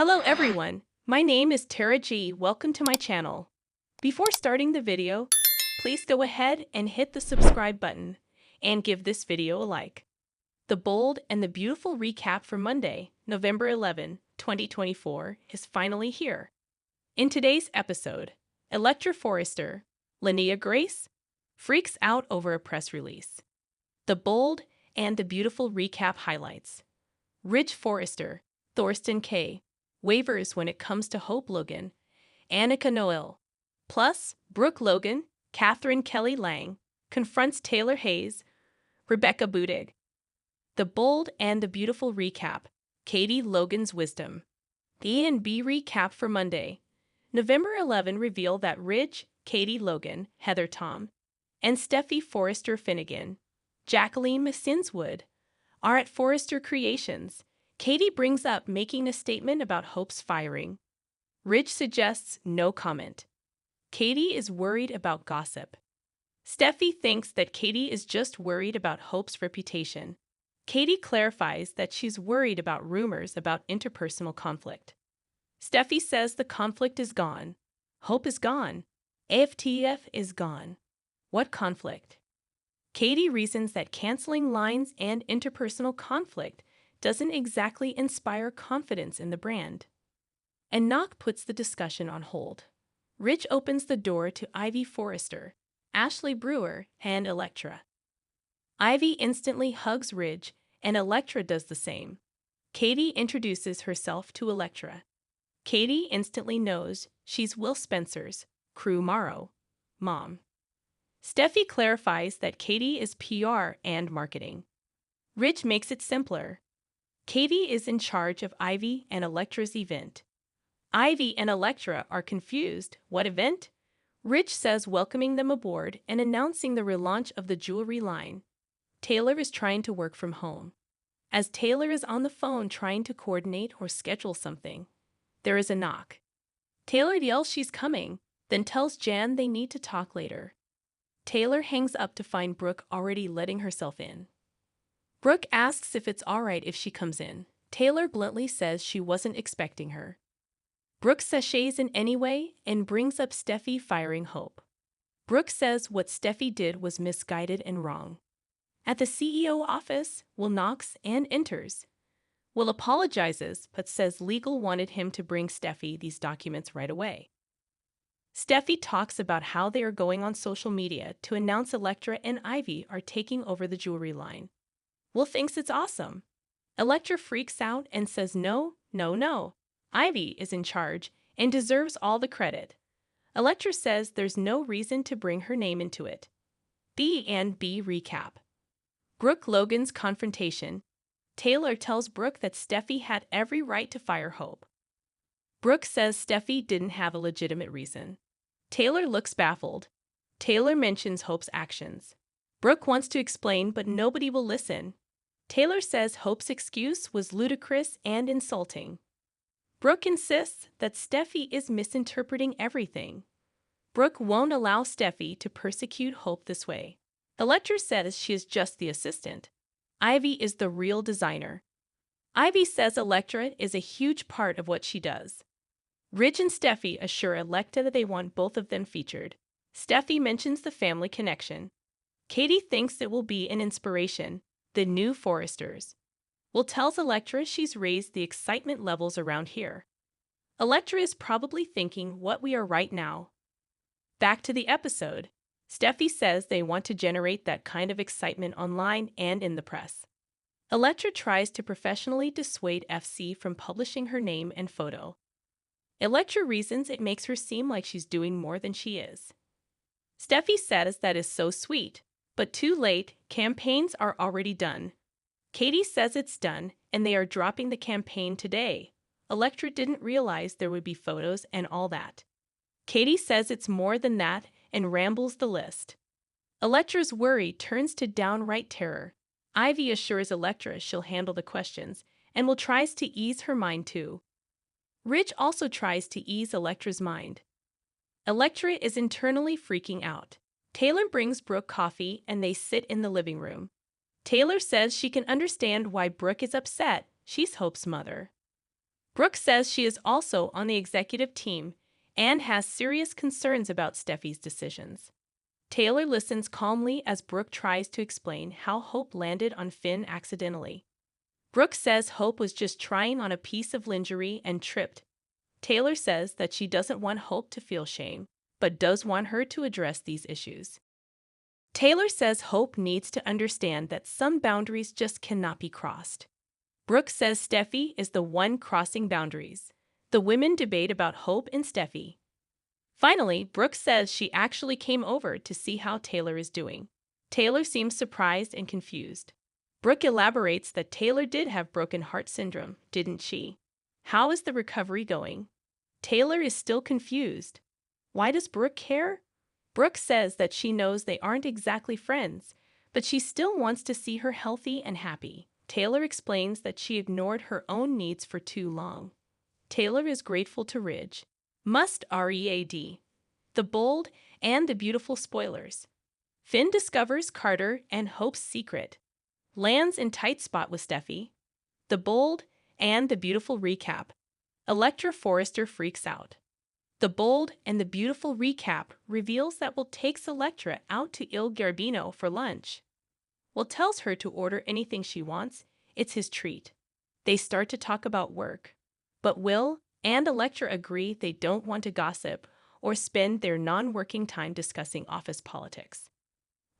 Hello everyone, my name is Tara G. Welcome to my channel. Before starting the video, please go ahead and hit the subscribe button and give this video a like. The bold and the beautiful recap for Monday, November 11, 2024 is finally here. In today's episode, Electra Forrester, Linnea Grace, freaks out over a press release. The bold and the beautiful recap highlights. Ridge Forrester, Thorsten K. wavers when it comes to Hope Logan, Annika Noel. Plus, Brooke Logan, Catherine Kelly Lang, confronts Taylor Hayes, Rebecca Budig. The bold and the beautiful recap, Katie Logan's wisdom. The A&B recap for Monday, November 11 reveal that Ridge, Katie Logan, Heather Tom, and Steffy Forrester Finnegan, Jacqueline Masinswood, are at Forrester Creations. Katie brings up making a statement about Hope's firing. Ridge suggests no comment. Katie is worried about gossip. Steffy thinks that Katie is just worried about Hope's reputation. Katie clarifies that she's worried about rumors about interpersonal conflict. Steffy says the conflict is gone. Hope is gone. AFTF is gone. What conflict? Katie reasons that canceling lines and interpersonal conflict doesn't exactly inspire confidence in the brand. And Knock puts the discussion on hold. Ridge opens the door to Ivy Forrester, Ashley Brewer, and Electra. Ivy instantly hugs Ridge, and Electra does the same. Katie introduces herself to Electra. Katie instantly knows she's Will Spencer's, Crew Morrow, mom. Steffy clarifies that Katie is PR and marketing. Ridge makes it simpler. Katie is in charge of Ivy and Electra's event. Ivy and Electra are confused. What event? Ridge says welcoming them aboard and announcing the relaunch of the jewelry line. Taylor is trying to work from home. As Taylor is on the phone trying to coordinate or schedule something, there is a knock. Taylor yells she's coming, then tells Jan they need to talk later. Taylor hangs up to find Brooke already letting herself in. Brooke asks if it's alright if she comes in. Taylor bluntly says she wasn't expecting her. Brooke sashays in anyway and brings up Steffy firing Hope. Brooke says what Steffy did was misguided and wrong. At the CEO office, Will knocks and enters. Will apologizes but says legal wanted him to bring Steffy these documents right away. Steffy talks about how they are going on social media to announce Electra and Ivy are taking over the jewelry line. Will thinks it's awesome. Electra freaks out and says no. Ivy is in charge and deserves all the credit. Electra says there's no reason to bring her name into it. B&B recap. Brooke Logan's confrontation. Taylor tells Brooke that Steffy had every right to fire Hope. Brooke says Steffy didn't have a legitimate reason. Taylor looks baffled. Taylor mentions Hope's actions. Brooke wants to explain, but nobody will listen. Taylor says Hope's excuse was ludicrous and insulting. Brooke insists that Steffy is misinterpreting everything. Brooke won't allow Steffy to persecute Hope this way. Electra says she is just the assistant. Ivy is the real designer. Ivy says Electra is a huge part of what she does. Ridge and Steffy assure Electra that they want both of them featured. Steffy mentions the family connection. Katie thinks it will be an inspiration, the new Forresters. Will tells Electra she's raised the excitement levels around here. Electra is probably thinking what we are right now. Back to the episode. Steffy says they want to generate that kind of excitement online and in the press. Electra tries to professionally dissuade FC from publishing her name and photo. Electra reasons it makes her seem like she's doing more than she is. Steffy says that is so sweet, but too late, campaigns are already done. Katie says it's done, and they are dropping the campaign today. Electra didn't realize there would be photos and all that. Katie says it's more than that and rambles the list. Electra's worry turns to downright terror. Ivy assures Electra she'll handle the questions and will tries to ease her mind too. Ridge also tries to ease Electra's mind. Electra is internally freaking out. Taylor brings Brooke coffee and they sit in the living room. Taylor says she can understand why Brooke is upset. She's Hope's mother. Brooke says she is also on the executive team and has serious concerns about Steffy's decisions. Taylor listens calmly as Brooke tries to explain how Hope landed on Finn accidentally. Brooke says Hope was just trying on a piece of lingerie and tripped. Taylor says that she doesn't want Hope to feel shame, but does want her to address these issues. Taylor says Hope needs to understand that some boundaries just cannot be crossed. Brooke says Steffy is the one crossing boundaries. The women debate about Hope and Steffy. Finally, Brooke says she actually came over to see how Taylor is doing. Taylor seems surprised and confused. Brooke elaborates that Taylor did have broken heart syndrome, didn't she? How is the recovery going? Taylor is still confused. Why does Brooke care? Brooke says that she knows they aren't exactly friends, but she still wants to see her healthy and happy. Taylor explains that she ignored her own needs for too long. Taylor is grateful to Ridge. Must read. The Bold and the Beautiful spoilers. Finn discovers Carter and Hope's secret. Lands in tight spot with Steffy. The Bold and the Beautiful recap. Electra Forrester freaks out. The Bold and the Beautiful recap reveals that Will takes Electra out to Il Garbino for lunch. Will tells her to order anything she wants. It's his treat. They start to talk about work. But Will and Electra agree they don't want to gossip or spend their non-working time discussing office politics.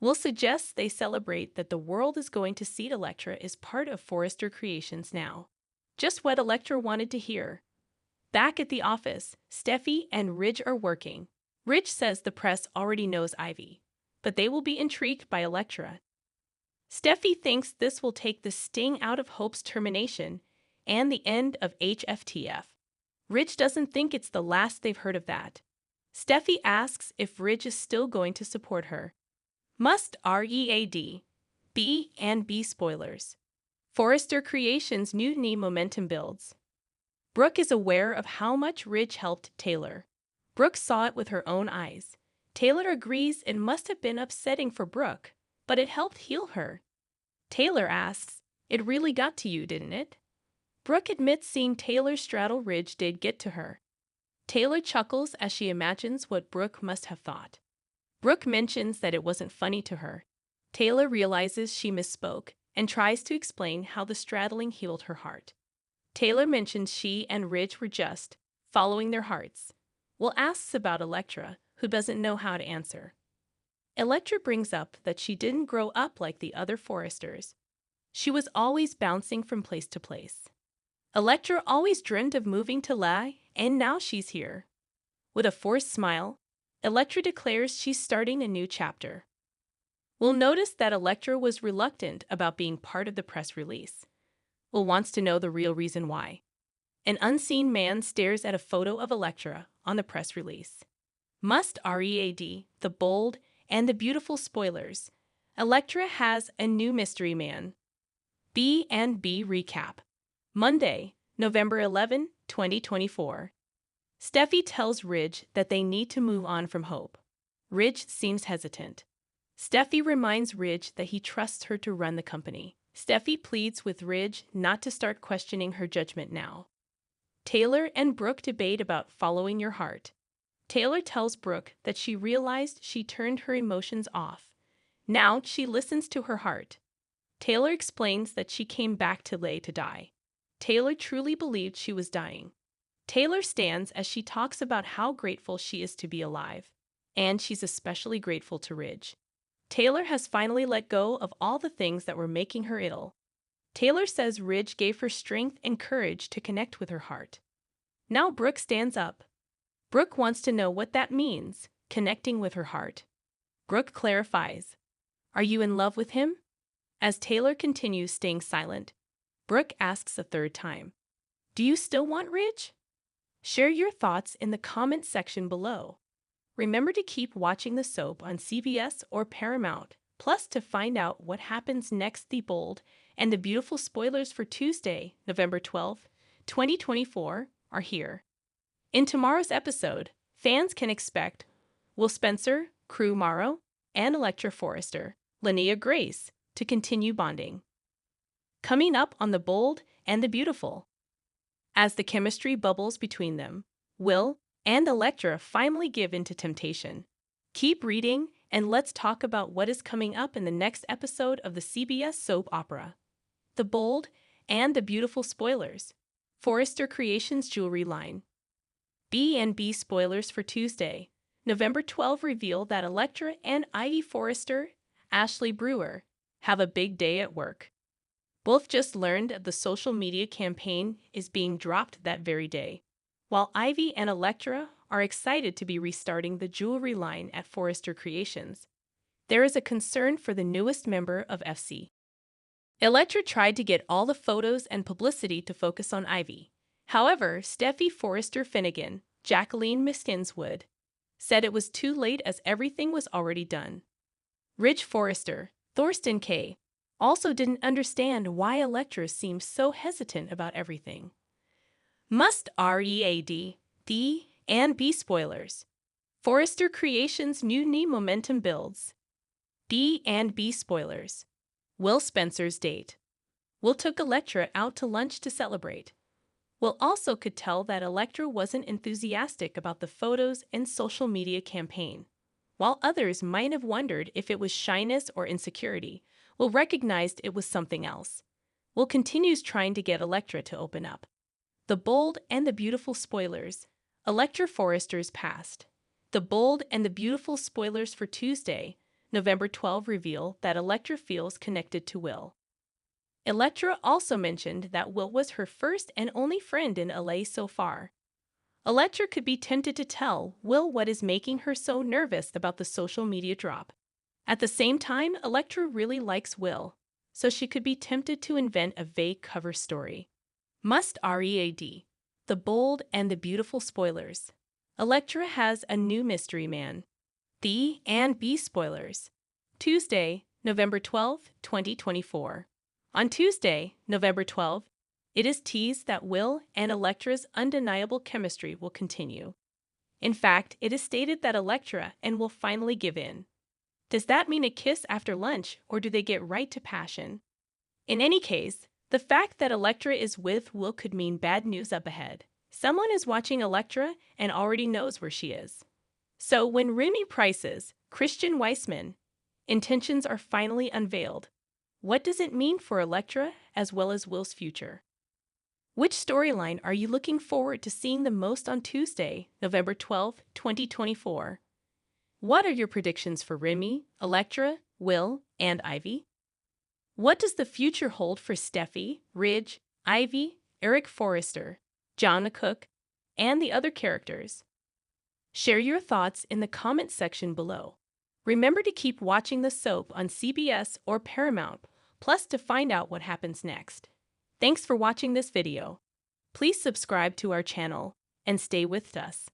Will suggests they celebrate that the world is going to see Electra is part of Forrester Creations now. Just what Electra wanted to hear. Back at the office, Steffy and Ridge are working. Ridge says the press already knows Ivy, but they will be intrigued by Electra. Steffy thinks this will take the sting out of Hope's termination and the end of HFTF. Ridge doesn't think it's the last they've heard of that. Steffy asks if Ridge is still going to support her. Must read. B&B spoilers. Forrester Creations mutiny momentum builds. Brooke is aware of how much Ridge helped Taylor. Brooke saw it with her own eyes. Taylor agrees it must have been upsetting for Brooke, but it helped heal her. Taylor asks, "It really got to you, didn't it?" Brooke admits seeing Taylor straddle Ridge did get to her. Taylor chuckles as she imagines what Brooke must have thought. Brooke mentions that it wasn't funny to her. Taylor realizes she misspoke and tries to explain how the straddling healed her heart. Taylor mentions she and Ridge were just following their hearts. Will asks about Electra, who doesn't know how to answer. Electra brings up that she didn't grow up like the other Forresters. She was always bouncing from place to place. Electra always dreamed of moving to LA, and now she's here. With a forced smile, Electra declares she's starting a new chapter. We'll notice that Electra was reluctant about being part of the press release. Will wants to know the real reason why. An unseen man stares at a photo of Electra on the press release. Must read. The Bold and the Beautiful spoilers. Electra has a new mystery man. B&B recap. Monday, November 11, 2024. Steffy tells Ridge that they need to move on from Hope. Ridge seems hesitant. Steffy reminds Ridge that he trusts her to run the company. Steffy pleads with Ridge not to start questioning her judgment now. Taylor and Brooke debate about following your heart. Taylor tells Brooke that she realized she turned her emotions off. Now she listens to her heart. Taylor explains that she came back to LA to die. Taylor truly believed she was dying. Taylor stands as she talks about how grateful she is to be alive, and she's especially grateful to Ridge. Taylor has finally let go of all the things that were making her ill. Taylor says Ridge gave her strength and courage to connect with her heart. Now Brooke stands up. Brooke wants to know what that means, connecting with her heart. Brooke clarifies, "Are you in love with him?" As Taylor continues staying silent, Brooke asks a third time, "Do you still want Ridge?" Share your thoughts in the comment section below. Remember to keep watching the soap on CBS or Paramount, plus to find out what happens next. The Bold and the Beautiful spoilers for Tuesday, November 12, 2024 are here. In tomorrow's episode, fans can expect Will Spencer, Crew Morrow, and Electra Forrester, Linnea Grace, to continue bonding. Coming up on The Bold and the Beautiful. As the chemistry bubbles between them, Will and Electra finally give in to temptation. Keep reading, and let's talk about what is coming up in the next episode of the CBS soap opera. The Bold and the Beautiful spoilers. Forrester Creations jewelry line. B&B spoilers for Tuesday, November 12 reveal that Electra and Ivy Forrester, Ashley Brewer, have a big day at work. Both just learned the social media campaign is being dropped that very day, while Ivy and Electra are excited to be restarting the jewelry line at Forrester Creations. There is a concern for the newest member of FC. Electra tried to get all the photos and publicity to focus on Ivy. However, Steffy Forrester Finnegan, Jacqueline Miskinswood, said it was too late as everything was already done. Ridge Forrester, Thorsten K., also didn't understand why Electra seemed so hesitant about everything. Must read D and B spoilers. Forrester Creations mutiny momentum builds. D and B spoilers. Will Spencer's date. Will took Electra out to lunch to celebrate. Will also could tell that Electra wasn't enthusiastic about the photos and social media campaign. While others might have wondered if it was shyness or insecurity, Will recognized it was something else. Will continues trying to get Electra to open up. The Bold and the Beautiful spoilers. Electra Forrester's past. The Bold and the Beautiful spoilers for Tuesday, November 12 reveal that Electra feels connected to Will. Electra also mentioned that Will was her first and only friend in LA so far. Electra could be tempted to tell Will what is making her so nervous about the social media drop. At the same time, Electra really likes Will, so she could be tempted to invent a vague cover story. Must read. The Bold and the Beautiful spoilers. Electra has a new mystery man. The and B spoilers. Tuesday, November 12, 2024. On Tuesday, November 12, it is teased that Will and Electra's undeniable chemistry will continue. In fact, it is stated that Electra and Will finally give in. Does that mean a kiss after lunch, or do they get right to passion? In any case, the fact that Electra is with Will could mean bad news up ahead. Someone is watching Electra and already knows where she is. So when Remy Price's Christian Weissman intentions are finally unveiled, what does it mean for Electra as well as Will's future? Which storyline are you looking forward to seeing the most on Tuesday, November 12, 2024? What are your predictions for Remy, Electra, Will, and Ivy? What does the future hold for Steffy, Ridge, Ivy, Eric Forrester, John Cook, and the other characters? Share your thoughts in the comment section below. Remember to keep watching the soap on CBS or Paramount Plus to find out what happens next. Thanks for watching this video. Please subscribe to our channel and stay with us.